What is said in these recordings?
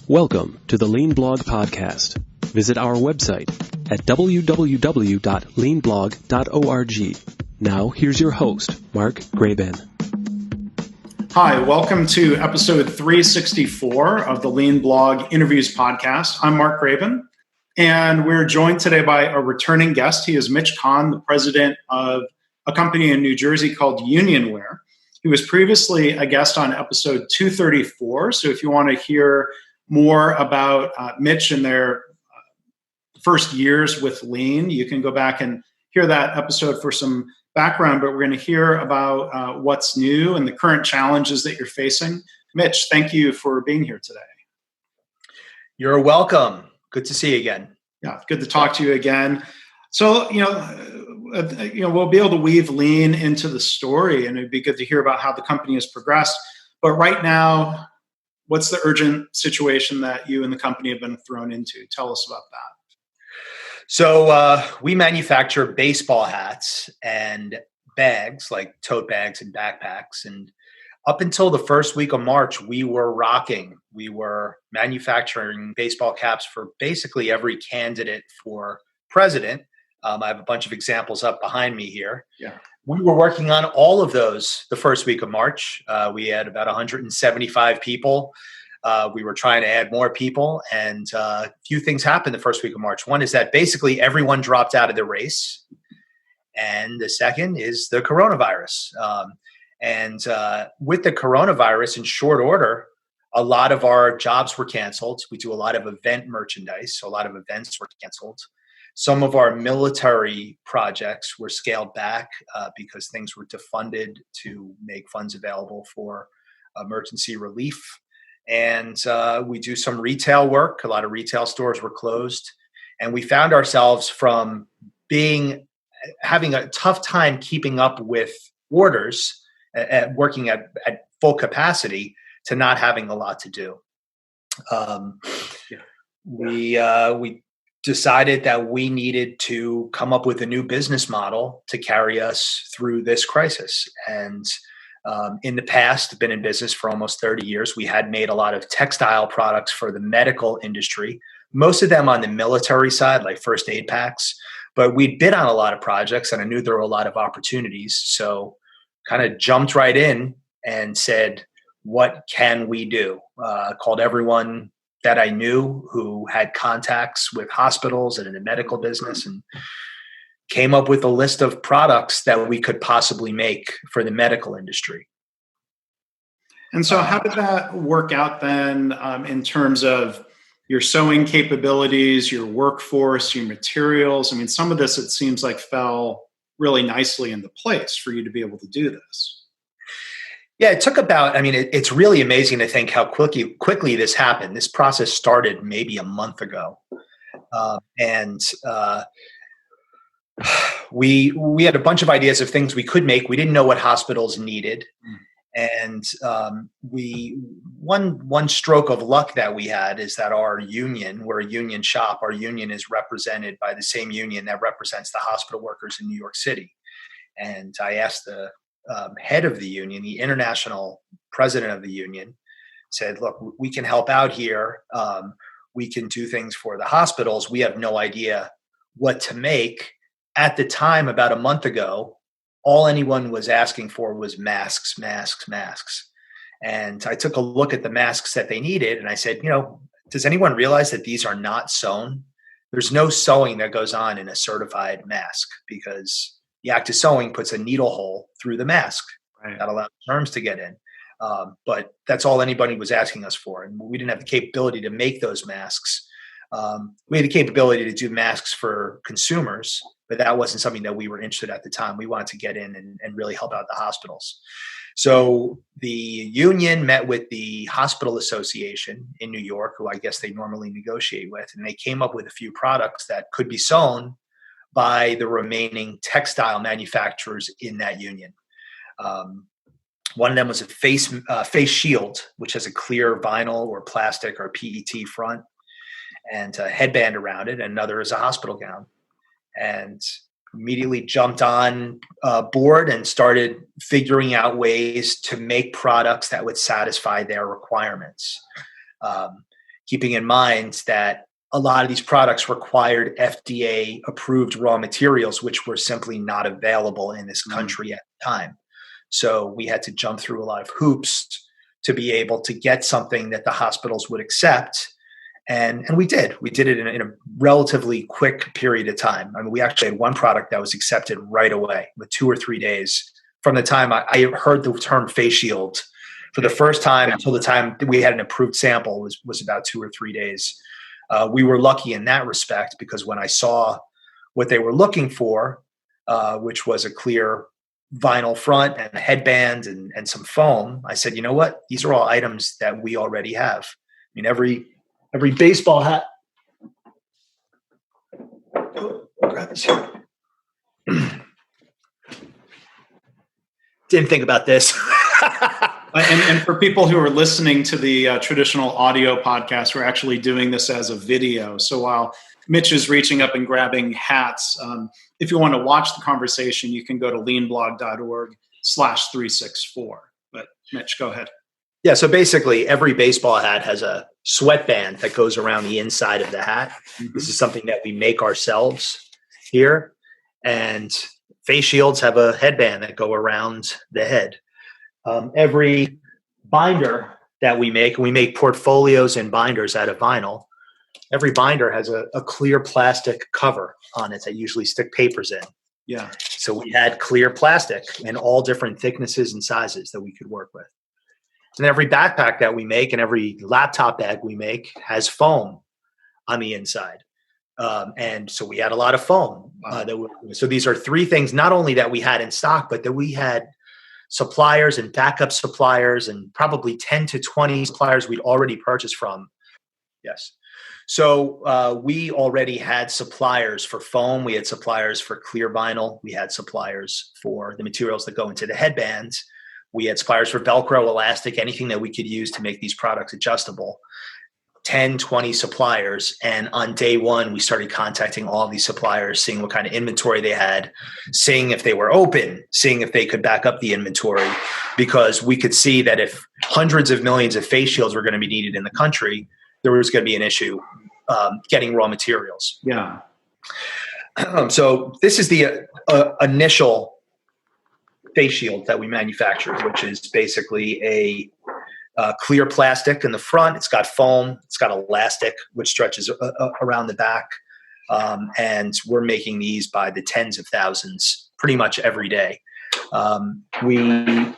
Welcome to the Lean Blog Podcast. Visit our website at www.leanblog.org. Now, here's your host, Mark Graben. Hi, welcome to episode 364 of the Lean Blog Interviews Podcast. I'm Mark Graben, and we're joined today by a returning guest. He is Mitch Cahn, the president of a company in New Jersey called Unionwear. He was previously a guest on episode 234, so if you want to hear more about Mitch and their first years with Lean, you can go back and hear that episode for some background, but we're going to hear about what's new and the current challenges that you're facing. Mitch, thank you for being here today. You're welcome. Good to see you again. Yeah, good to talk to you again. So, we'll be able to weave Lean into the story, and it'd be good to hear about how the company has progressed. But right now, what's the urgent situation that you and the company have been thrown into? Tell us about that. So we manufacture baseball hats and bags, like tote bags and backpacks. And up until the first week of March, we were rocking. We were manufacturing baseball caps for basically every candidate for president. I have a bunch of examples up behind me here. Yeah. We were working on all of those the first week of March. We had about 175 people. We were trying to add more people, and a few things happened the first week of March. One is that basically everyone dropped out of the race. And the second is the coronavirus. With the coronavirus, in short order, a lot of our jobs were canceled. We do a lot of event merchandise, so a lot of events were canceled. Some of our military projects were scaled back because things were defunded to make funds available for emergency relief. And we do some retail work. A lot of retail stores were closed. And we found ourselves from having a tough time keeping up with orders, working at full capacity, to not having a lot to do. We decided that we needed to come up with a new business model to carry us through this crisis. And in the past, been in business for almost 30 years. We had made a lot of textile products for the medical industry, most of them on the military side, like first aid packs. But we'd bid on a lot of projects, and I knew there were a lot of opportunities. So kind of jumped right in and said, what can we do? Called everyone that I knew who had contacts with hospitals and in the medical business, and came up with a list of products that we could possibly make for the medical industry. And so how did that work out then in terms of your sewing capabilities, your workforce, your materials? I mean, some of this, it seems like, fell really nicely into place for you to be able to do this. Yeah, it took it's really amazing to think how quickly this happened. This process started maybe a month ago. We had a bunch of ideas of things we could make. We didn't know what hospitals needed. And one stroke of luck that we had is that our union, we're a union shop. Our union is represented by the same union that represents the hospital workers in New York City. And I asked the head of the union, the international president of the union, said, look, we can help out here. We can do things for the hospitals. We have no idea what to make. At the time, about a month ago, all anyone was asking for was masks. And I took a look at the masks that they needed, and I said, does anyone realize that these are not sewn? There's no sewing that goes on in a certified mask, because the act of sewing puts a needle hole through the mask. Right. That allows germs to get in. But that's all anybody was asking us for. And we didn't have the capability to make those masks. We had the capability to do masks for consumers, but that wasn't something that we were interested in at the time. We wanted to get in and really help out the hospitals. So the union met with the Hospital Association in New York, who I guess they normally negotiate with, and they came up with a few products that could be sewn by the remaining textile manufacturers in that union. One of them was a face shield, which has a clear vinyl or plastic or PET front and a headband around it. And another is a hospital gown. And immediately jumped on board and started figuring out ways to make products that would satisfy their requirements. keeping in mind that a lot of these products required FDA approved raw materials, which were simply not available in this country at the time. So we had to jump through a lot of hoops to be able to get something that the hospitals would accept. And we did. We did it in a relatively quick period of time. I mean, we actually had one product that was accepted right away with 2 or 3 days from the time I heard the term face shield for the first time until the time that we had an approved sample was about 2 or 3 days. We were lucky in that respect because when I saw what they were looking for, which was a clear vinyl front and a headband and some foam, I said, you know what? These are all items that we already have. I mean, every baseball hat. Grab this here. Didn't think about this. And for people who are listening to the traditional audio podcast, we're actually doing this as a video. So while Mitch is reaching up and grabbing hats, if you want to watch the conversation, you can go to leanblog.org/364. But Mitch, go ahead. Yeah, so basically every baseball hat has a sweatband that goes around the inside of the hat. Mm-hmm. This is something that we make ourselves here. And face shields have a headband that go around the head. Every binder that we make portfolios and binders out of vinyl. Every binder has a clear plastic cover on it that usually stick papers in. Yeah. So we had clear plastic in all different thicknesses and sizes that we could work with. And every backpack that we make and every laptop bag we make has foam on the inside. And so we had a lot of foam. So these are 3 things, not only that we had in stock, but that we had suppliers and backup suppliers and probably 10 to 20 suppliers we'd already purchased from. Yes. So we already had suppliers for foam. We had suppliers for clear vinyl. We had suppliers for the materials that go into the headbands. We had suppliers for Velcro, elastic, anything that we could use to make these products adjustable. 10, 20 suppliers. And on day one, we started contacting all these suppliers, seeing what kind of inventory they had, seeing if they were open, seeing if they could back up the inventory, because we could see that if hundreds of millions of face shields were going to be needed in the country, there was going to be an issue getting raw materials. Yeah. So this is the initial face shield that we manufactured, which is basically a clear plastic in the front. It's got foam. It's got elastic, which stretches around the back. And we're making these by the tens of thousands pretty much every day. We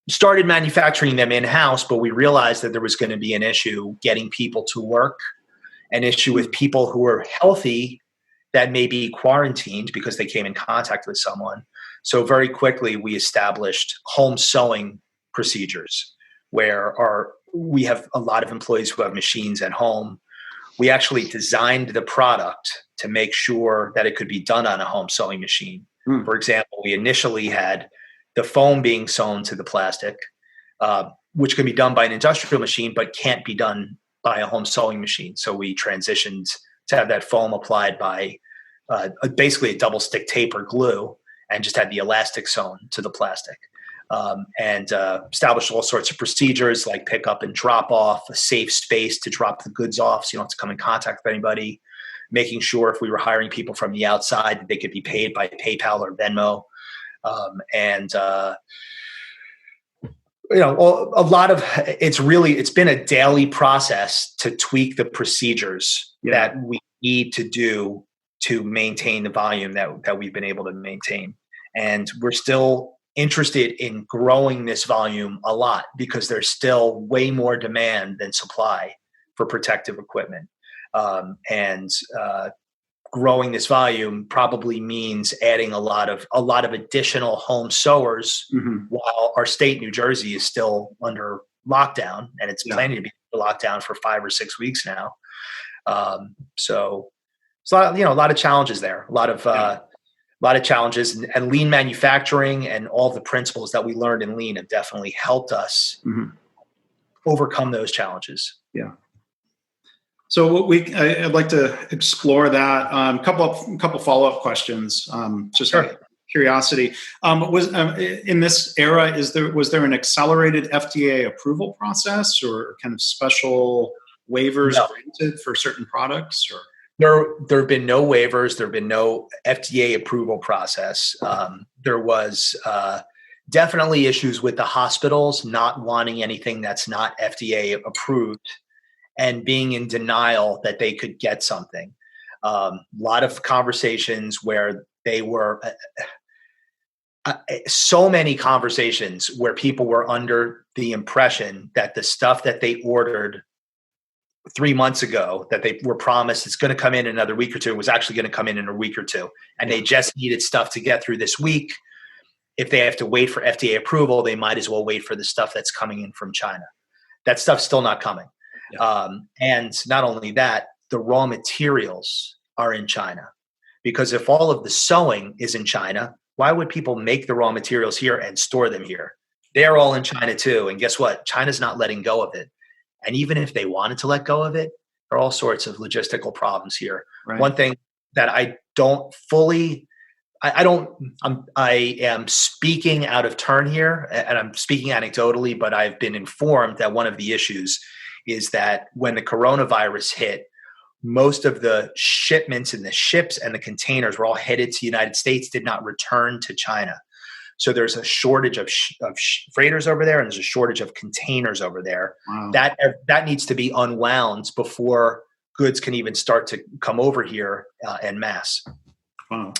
started manufacturing them in-house, but we realized that there was going to be an issue getting people to work, an issue with people who were healthy that may be quarantined because they came in contact with someone. So very quickly, we established home sewing procedures where we have a lot of employees who have machines at home. We actually designed the product to make sure that it could be done on a home sewing machine. For example, we initially had the foam being sewn to the plastic, which can be done by an industrial machine, but can't be done by a home sewing machine. So we transitioned to have that foam applied by basically a double stick tape or glue, and just had the elastic sewn to the plastic. And established all sorts of procedures like pick up and drop off, a safe space to drop the goods off so you don't have to come in contact with anybody, making sure if we were hiring people from the outside that they could be paid by PayPal or Venmo. A lot of it's been a daily process to tweak the procedures that we need to do to maintain the volume that we've been able to maintain. And we're still interested in growing this volume a lot because there's still way more demand than supply for protective equipment. Growing this volume probably means adding a lot of additional home sewers while our state, New Jersey, is still under lockdown, and it's planning to be locked down for 5 or 6 weeks now. So it's a lot of challenges there, a lot of challenges, and lean manufacturing and all the principles that we learned in lean have definitely helped us overcome those challenges. Yeah. So I'd like to explore that. Couple follow-up questions. Just out of curiosity. In this era, was there an accelerated FDA approval process or kind of special waivers No. granted for certain products? Or There have been no waivers. There have been no FDA approval process. There was definitely issues with the hospitals not wanting anything that's not FDA approved and being in denial that they could get something. A lot of conversations where they were so many conversations where people were under the impression that the stuff that they ordered 3 months ago that they were promised it's going to come in another week or two was actually going to come in a week or two. And they just needed stuff to get through this week. If they have to wait for FDA approval, they might as well wait for the stuff that's coming in from China. That stuff's still not coming. Yeah. And not only that, the raw materials are in China. Because if all of the sewing is in China, why would people make the raw materials here and store them here? They're all in China too. And guess what? China's not letting go of it. And even if they wanted to let go of it, there are all sorts of logistical problems here. Right. One thing that I don't fully, I am speaking out of turn here, and I'm speaking anecdotally, but I've been informed that one of the issues is that when the coronavirus hit, most of the shipments and the ships and the containers were all headed to the United States, did not return to China. So there's a shortage of freighters over there, and there's a shortage of containers over there. Wow. That needs to be unwound before goods can even start to come over here en masse. Wow.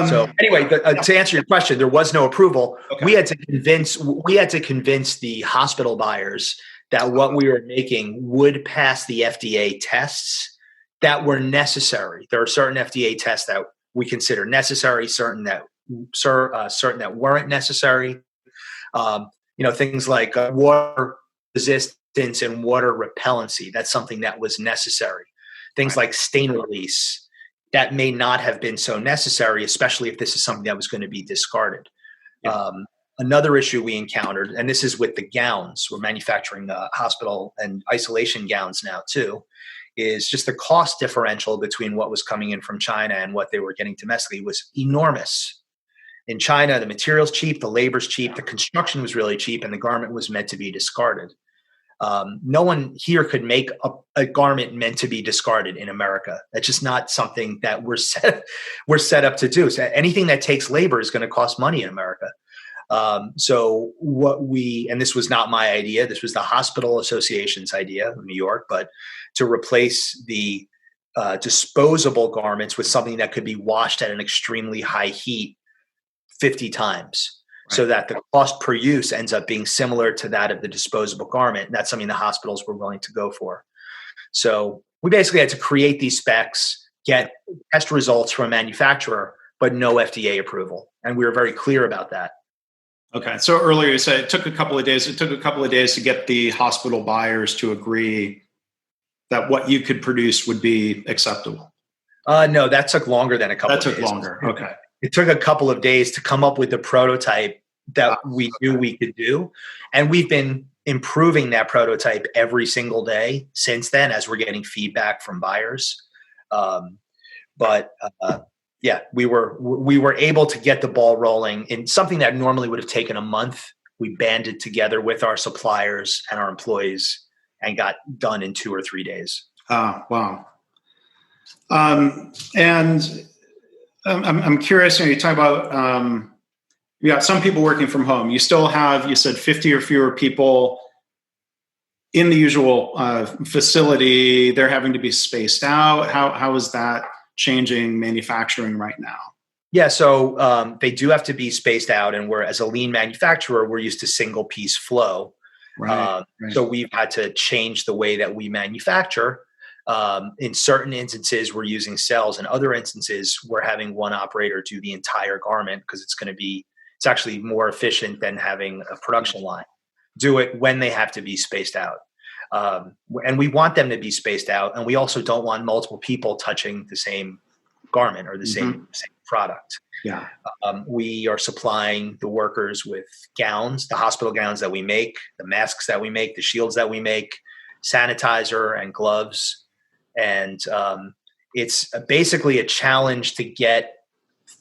So anyway, to answer your question, there was no approval. Okay. We had to convince the hospital buyers that what we were making would pass the FDA tests that were necessary. There are certain FDA tests that we consider necessary, certain that weren't necessary. Things like water resistance and water repellency. That's something that was necessary. Things like stain release that may not have been so necessary, especially if this is something that was going to be discarded. Yeah. Another issue we encountered, and this is with the gowns, we're manufacturing hospital and isolation gowns now too, is just the cost differential between what was coming in from China and what they were getting domestically was enormous. In China, the material's cheap, the labor's cheap, the construction was really cheap, and the garment was meant to be discarded. No one here could make a garment meant to be discarded in America. That's just not something that we're set up to do. So anything that takes labor is going to cost money in America. So and this was not my idea, this was the Hospital Association's idea of New York, but to replace the disposable garments with something that could be washed at an extremely high heat 50 times. Right. So that the cost per use ends up being similar to that of the disposable garment. And that's something the hospitals were willing to go for. So we basically had to create these specs, get test results from a manufacturer, but no FDA approval. And we were very clear about that. Okay. So earlier you said it took a couple of days. It took a couple of days to get the hospital buyers to agree that what you could produce would be acceptable. No, that took longer than a couple of days. That took longer. Okay. It took a couple of days to come up with the prototype that we knew we could do. And we've been improving that prototype every single day since then as we're getting feedback from buyers. Yeah, we were able to get the ball rolling in something that normally would have taken a month. We banded together with our suppliers and our employees and got done in 2 or 3 days. Wow. I'm curious, you talk about, you got some people working from home. You still have, you said 50 or fewer people in the usual facility. They're having to be spaced out. How is that changing manufacturing right now? Yeah, so they do have to be spaced out. And as a lean manufacturer, we're used to single piece flow. Right. So we've had to change the way that we manufacture. In certain instances, we're using cells. In other instances, we're having one operator do the entire garment because it's actually more efficient than having a production line do it when they have to be spaced out. And we want them to be spaced out. And we also don't want multiple people touching the same garment or the same product. Yeah. We are supplying the workers with gowns, the hospital gowns that we make, the masks that we make, the shields that we make, sanitizer and gloves. And it's basically a challenge to get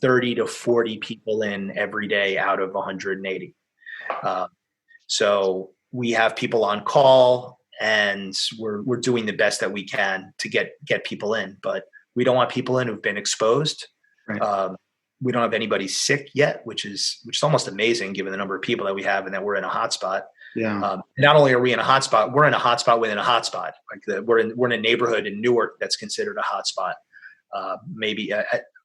30 to 40 people in every day out of 180. So we have people on call and we're doing the best that we can to get people in. But we don't want people in who've been exposed. Right. We don't have anybody sick yet, which is almost amazing given the number of people that we have and that we're in a hotspot. Yeah. Not only are we in a hotspot, we're in a hotspot within a hotspot. We're in a neighborhood in Newark that's considered a hotspot. Maybe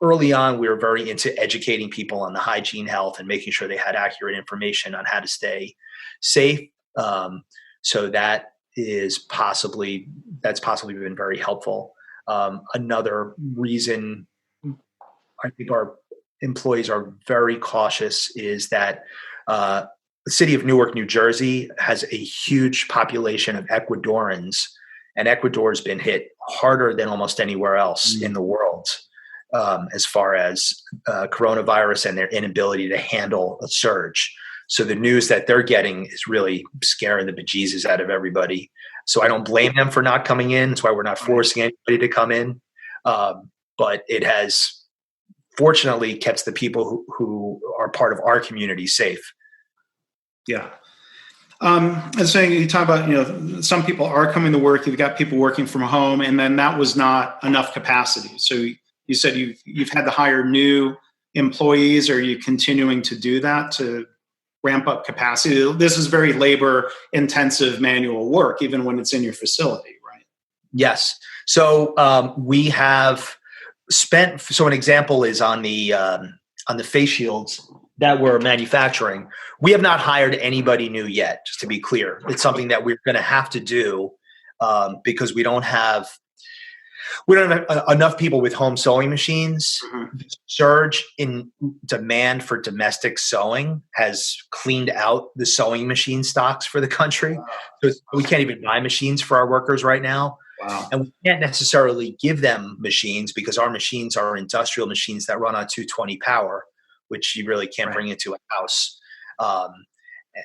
early on, we were very into educating people on the hygiene, health, and making sure they had accurate information on how to stay safe. So that's possibly been very helpful. Another reason I think our employees are very cautious is that the city of Newark, New Jersey has a huge population of Ecuadorians, and Ecuador has been hit harder than almost anywhere else in the world as far as coronavirus and their inability to handle a surge. So the news that they're getting is really scaring the bejesus out of everybody. So I don't blame them for not coming in. That's why we're not forcing anybody to come in. But it has fortunately kept the people who are part of our community safe. Yeah. And saying, you talk about, some people are coming to work, you've got people working from home, and then that was not enough capacity. So you said you've had to hire new employees. Are you continuing to do that to ramp up capacity? This is very labor intensive manual work, even when it's in your facility, right? Yes. So we have spent, so an example is on the face shields that we're manufacturing. We have not hired anybody new yet, just to be clear. It's something that we're going to have to do because we don't have enough people with home sewing machines. Mm-hmm. The surge in demand for domestic sewing has cleaned out the sewing machine stocks for the country. Wow. So we can't even buy machines for our workers right now. Wow. And we can't necessarily give them machines because our machines are industrial machines that run on 220 power, which you really can't bring into a house.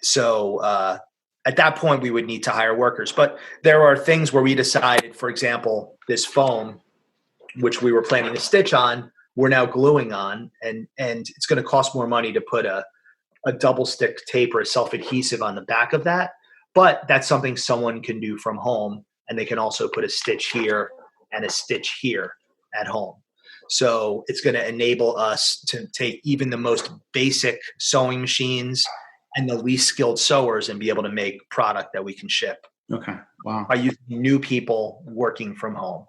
So at that point, we would need to hire workers. But there are things where we decided, for example, this foam, which we were planning to stitch on, we're now gluing on, and it's going to cost more money to put a double stick tape or a self-adhesive on the back of that. But that's something someone can do from home, and they can also put a stitch here and a stitch here at home. So it's going to enable us to take even the most basic sewing machines and the least skilled sewers and be able to make product that we can ship. Okay. Wow. By using new people working from home.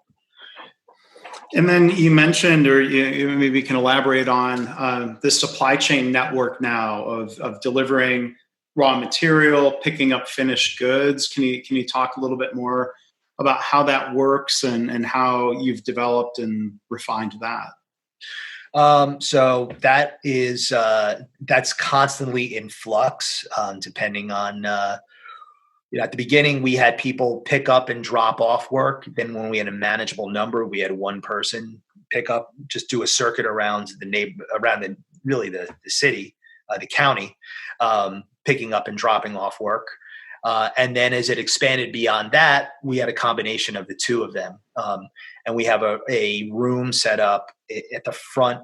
And then you mentioned, or you maybe can elaborate on the supply chain network now of delivering raw material, picking up finished goods. Can you talk a little bit more about how that works and how you've developed and refined that? So that is that's constantly in flux, depending on. At the beginning, we had people pick up and drop off work. Then, when we had a manageable number, we had one person pick up, just do a circuit around the city, the county, picking up and dropping off work. And then as it expanded beyond that, we had a combination of the two of them. And we have a room set up at the front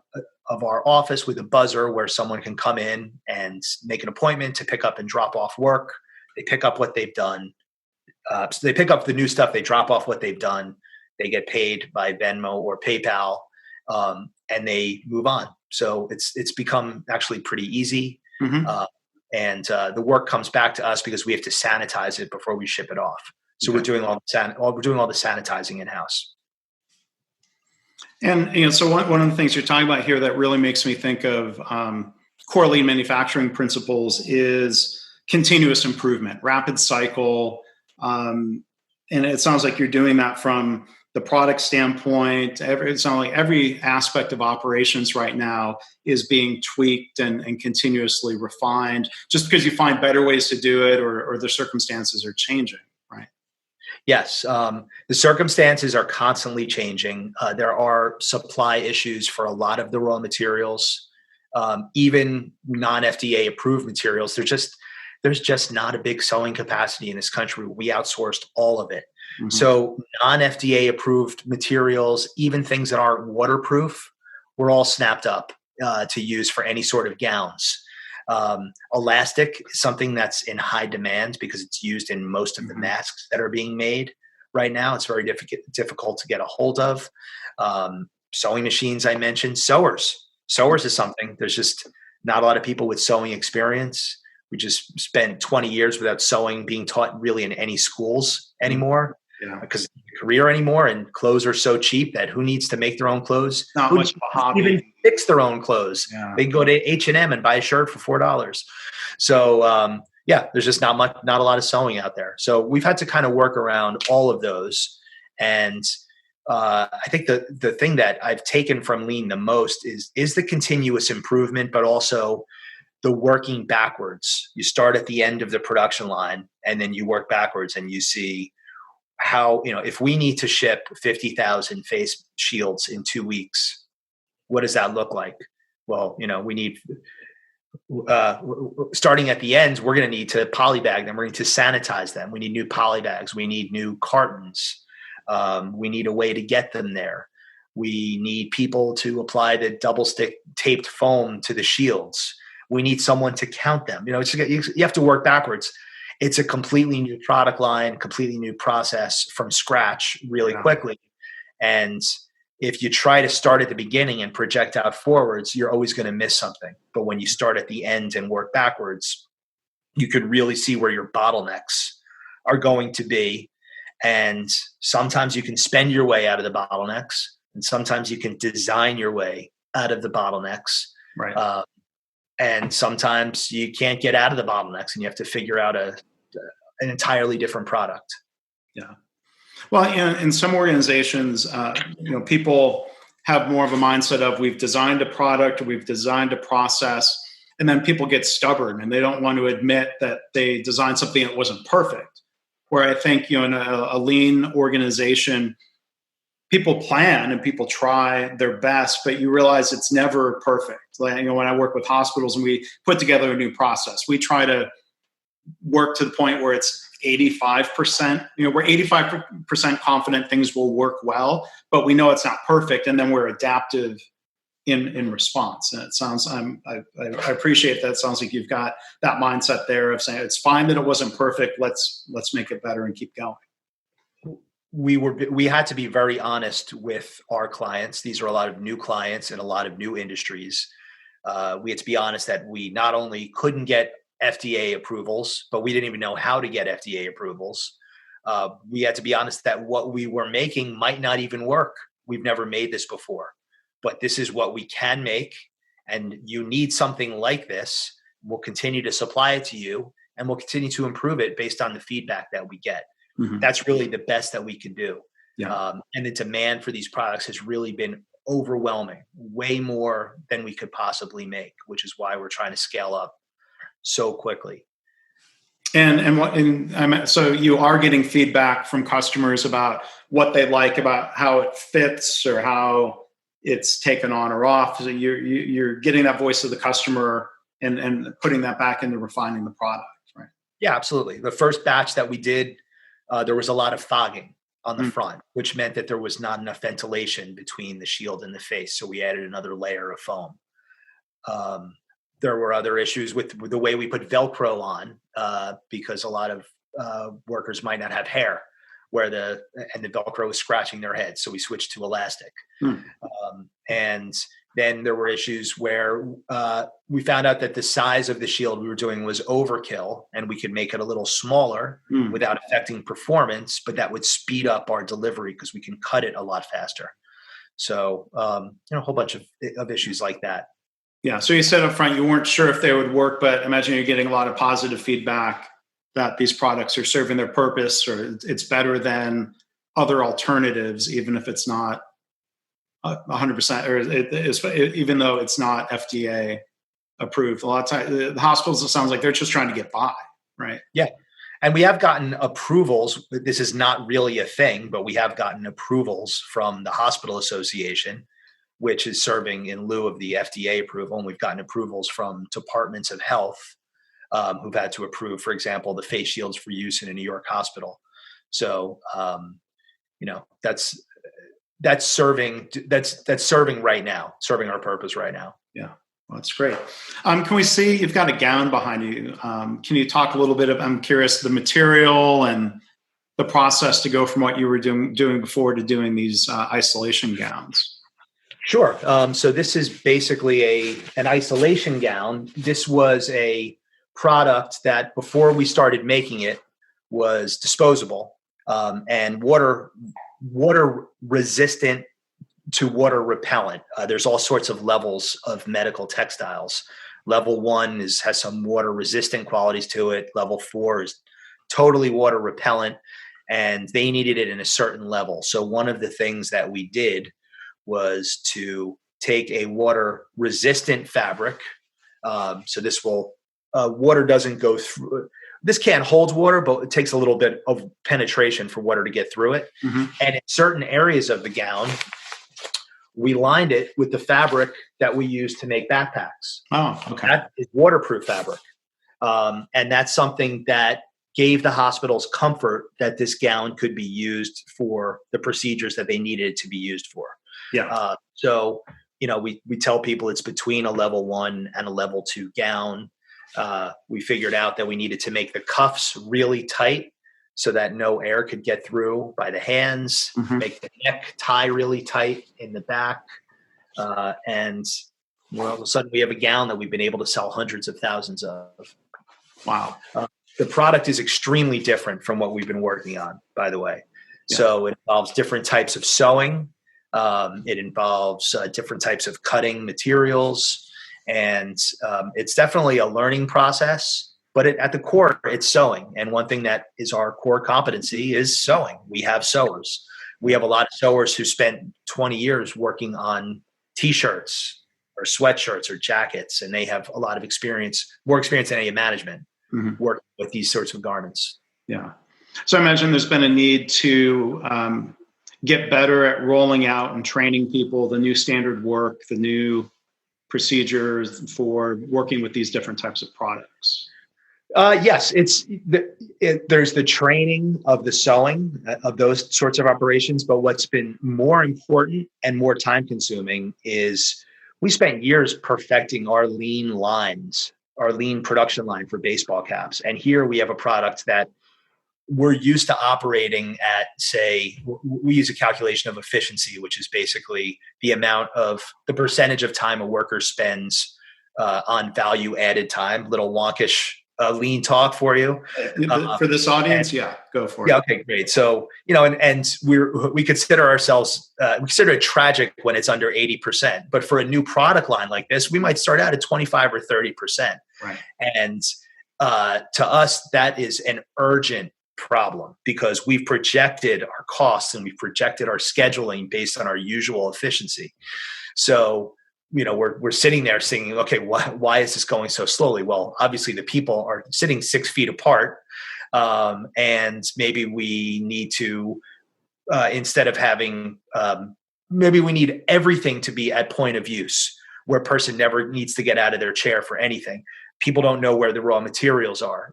of our office with a buzzer where someone can come in and make an appointment to pick up and drop off work. They pick up what they've done. So they pick up the new stuff. They drop off what they've done. They get paid by Venmo or PayPal, and they move on. So it's become actually pretty easy. Mm-hmm. And the work comes back to us because we have to sanitize it before we ship it off. So okay. we're doing all the sanitizing in house. And so one of the things you're talking about here that really makes me think of core lean manufacturing principles is continuous improvement, rapid cycle, and it sounds like you're doing that from the product standpoint. It sounds like every aspect of operations right now is being tweaked and continuously refined just because you find better ways to do it or the circumstances are changing, right? Yes. The circumstances are constantly changing. There are supply issues for a lot of the raw materials, even non-FDA approved materials. There's just not a big sewing capacity in this country. We outsourced all of it. Mm-hmm. So non-FDA approved materials, even things that aren't waterproof, were all snapped up to use for any sort of gowns. Elastic is something that's in high demand because it's used in most of the masks that are being made right now. It's very difficult to get a hold of. Sewing machines, I mentioned. Sewers is something. There's just not a lot of people with sewing experience. We just spent 20 years without sewing being taught really in any schools anymore. Because it's not a career anymore, and clothes are so cheap that who needs to make their own clothes? Not Who much of a hobby. even fix their own clothes? They can go to H&M and buy a shirt for $4. So there's just not a lot of sewing out there. So we've had to kind of work around all of those. And I think the thing that I've taken from Lean the most is the continuous improvement, but also the working backwards. You start at the end of the production line, and then you work backwards, and you see how, if we need to ship 50,000 face shields in 2 weeks, what does that look like? Well, we need, starting at the ends, we're going to need to polybag them. We're going to sanitize them. We need new polybags. We need new cartons. We need a way to get them there. We need people to apply the double stick taped foam to the shields. We need someone to count them. You have to work backwards. It's a completely new product line, completely new process from scratch really quickly. And if you try to start at the beginning and project out forwards, you're always going to miss something. But when you start at the end and work backwards, you could really see where your bottlenecks are going to be. And sometimes you can spend your way out of the bottlenecks, and sometimes you can design your way out of the bottlenecks. Right. And sometimes you can't get out of the bottlenecks, and you have to figure out an entirely different product. Yeah. Well, in some organizations, people have more of a mindset of we've designed a product, we've designed a process, and then people get stubborn and they don't want to admit that they designed something that wasn't perfect. Where I think, in a lean organization, people plan and people try their best, but you realize it's never perfect. Like, when I work with hospitals and we put together a new process, we try to work to the point where it's 85%. We're 85% confident things will work well, but we know it's not perfect, and then we're adaptive in response. And it sounds, I appreciate that. It sounds like you've got that mindset there of saying it's fine that it wasn't perfect. Let's make it better and keep going. We had to be very honest with our clients. These are a lot of new clients in a lot of new industries. We had to be honest that we not only couldn't get FDA approvals, but we didn't even know how to get FDA approvals. We had to be honest that what we were making might not even work. We've never made this before, but this is what we can make, and you need something like this. We'll continue to supply it to you, and we'll continue to improve it based on the feedback that we get. Mm-hmm. That's really the best that we can do. Yeah. And the demand for these products has really been overwhelming, way more than we could possibly make, which is why we're trying to scale up so quickly. So you are getting feedback from customers about what they like, about how it fits or how it's taken on or off. So you're getting that voice of the customer and putting that back into refining the product, right? Yeah, absolutely. The first batch that we did, there was a lot of fogging on the front, which meant that there was not enough ventilation between the shield and the face. So we added another layer of foam. There were other issues with the way we put Velcro on, because a lot of workers might not have hair, the Velcro was scratching their head. So we switched to elastic. And then there were issues where we found out that the size of the shield we were doing was overkill, and we could make it a little smaller without affecting performance, but that would speed up our delivery because we can cut it a lot faster. So, a whole bunch of issues like that. Yeah. So you said up front, you weren't sure if they would work, but imagine you're getting a lot of positive feedback that these products are serving their purpose, or it's better than other alternatives, even if it's not 100%, or even though it's not FDA approved. A lot of times, the hospitals, it sounds like they're just trying to get by, right? Yeah. And we have gotten approvals. This is not really a thing, but we have gotten approvals from the Hospital Association, which is serving in lieu of the FDA approval. And we've gotten approvals from departments of health who've had to approve, for example, the face shields for use in a New York hospital. So, that's serving right now, serving our purpose right now. Yeah. Well, that's great. Can we see you've got a gown behind you? Can you talk a little bit I'm curious, the material and the process to go from what you were doing before to doing these isolation gowns? Sure. So this is basically an isolation gown. This was a product that before we started making it was disposable and water resistant to water repellent. There's all sorts of levels of medical textiles. Level 1 has some water resistant qualities to it. Level 4 is totally water repellent, and they needed it in a certain level. So one of the things that we did was to take a water resistant fabric. So this water doesn't go through. This can hold water, but it takes a little bit of penetration for water to get through it. Mm-hmm. And in certain areas of the gown, we lined it with the fabric that we use to make backpacks. Oh, okay. That is waterproof fabric. And that's something that gave the hospitals comfort that this gown could be used for the procedures that they needed it to be used for. Yeah. So, we tell people it's between a level 1 and a level 2 gown. We figured out that we needed to make the cuffs really tight so that no air could get through by the hands, mm-hmm. Make the neck tie really tight in the back. And all of a sudden we have a gown that we've been able to sell hundreds of thousands of. Wow. The product is extremely different from what we've been working on, by the way. Yeah. So it involves different types of sewing. It involves different types of cutting materials. And it's definitely a learning process. But at the core, it's sewing. And one thing that is our core competency is sewing. We have sewers. We have a lot of sewers who spent 20 years working on T-shirts or sweatshirts or jackets, and they have a lot of experience, more experience than any management, mm-hmm. working with these sorts of garments. Yeah. So I imagine there's been a need to get better at rolling out and training people, the new standard work, the new procedures for working with these different types of products. Yes, there's the training of the sewing of those sorts of operations. But what's been more important and more time consuming is we spent years perfecting our lean lines, our lean production line for baseball caps. And here we have a product that we're used to operating at, say, we use a calculation of efficiency, which is basically the percentage of time a worker spends on value added time. Little wonkish lean talk for you. For this audience, go for it. Yeah, okay, great. So, and we consider ourselves, we consider it tragic when it's under 80%. But for a new product line like this, we might start out at 25 or 30%. Right. And to us, that is an urgent problem because we've projected our costs and we've projected our scheduling based on our usual efficiency. So, we're sitting there saying, okay, why is this going so slowly? Well, obviously the people are sitting 6 feet apart. And maybe we need to, instead of having, maybe we need everything to be at point of use where a person never needs to get out of their chair for anything. People don't know where the raw materials are.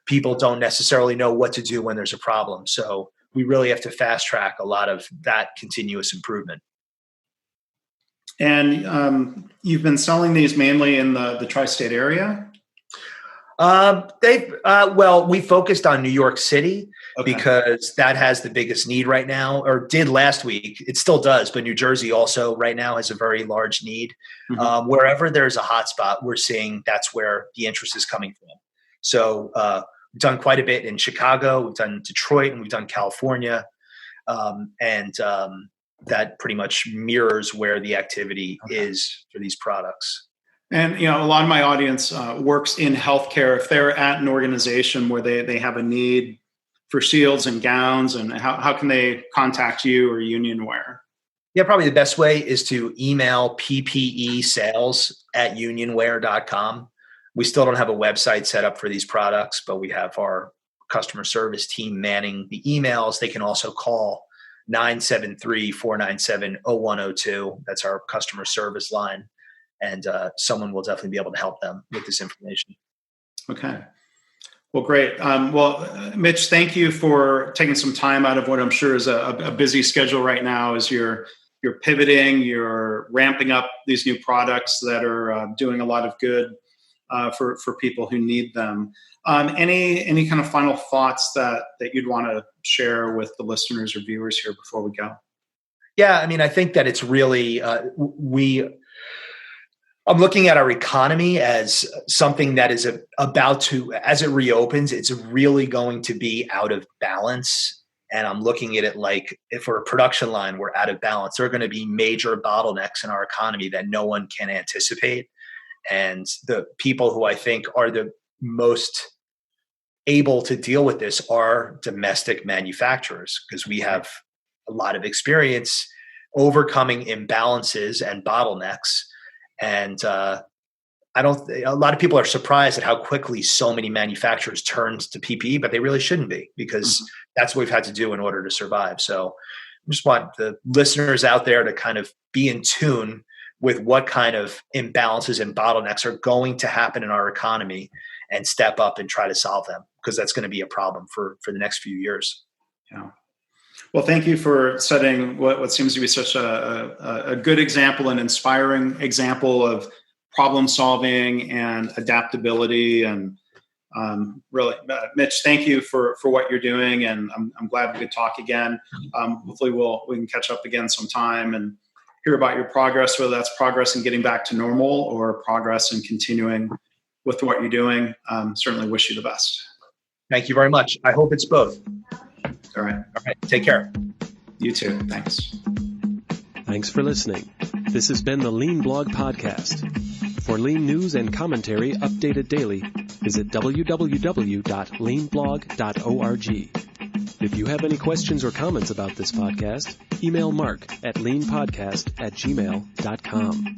People don't necessarily know what to do when there's a problem. So we really have to fast track a lot of that continuous improvement. And you've been selling these mainly in the tri-state area? We focused on New York City because that has the biggest need right now, or did last week. It still does, but New Jersey also right now has a very large need. Mm-hmm. Wherever there's a hotspot, we're seeing that's where the interest is coming from. So we've done quite a bit in Chicago, we've done Detroit, and we've done California. That pretty much mirrors where the activity is for these products. And, a lot of my audience works in healthcare. If they're at an organization where they have a need for shields and gowns, and how can they contact you or Unionwear? Yeah, probably the best way is to email ppesales@unionwear.com. We still don't have a website set up for these products, but we have our customer service team manning the emails. They can also call 973-497-0102. That's our customer service line. And someone will definitely be able to help them with this information. Okay. Well, great. Mitch, thank you for taking some time out of what I'm sure is a busy schedule right now as you're you're pivoting, you're ramping up these new products that are doing a lot of good for people who need them. Any kind of final thoughts that you'd want to share with the listeners or viewers here before we go? Yeah, I mean, I think that it's really I'm looking at our economy as something that is about to, as it reopens, it's really going to be out of balance. And I'm looking at it like if we're a production line, we're out of balance. There are going to be major bottlenecks in our economy that no one can anticipate. And the people who I think are the most able to deal with this are domestic manufacturers, because we have a lot of experience overcoming imbalances and bottlenecks. And a lot of people are surprised at how quickly so many manufacturers turned to PPE, but they really shouldn't be, because that's what we've had to do in order to survive. So I just want the listeners out there to kind of be in tune with what kind of imbalances and bottlenecks are going to happen in our economy and step up and try to solve them, because that's going to be a problem for the next few years. Yeah. Well, thank you for setting what seems to be such a good example, an inspiring example of problem solving and adaptability. And really, Mitch, thank you for what you're doing. And I'm glad we could talk again. Hopefully we can catch up again sometime and hear about your progress, whether that's progress in getting back to normal or progress in continuing with what you're doing. Certainly wish you the best. Thank you very much. I hope it's both. All right. Take care. You too. Thanks. Thanks for listening. This has been the Lean Blog Podcast. For lean news and commentary updated daily, visit www.leanblog.org. If you have any questions or comments about this podcast, email Mark at leanpodcast@gmail.com.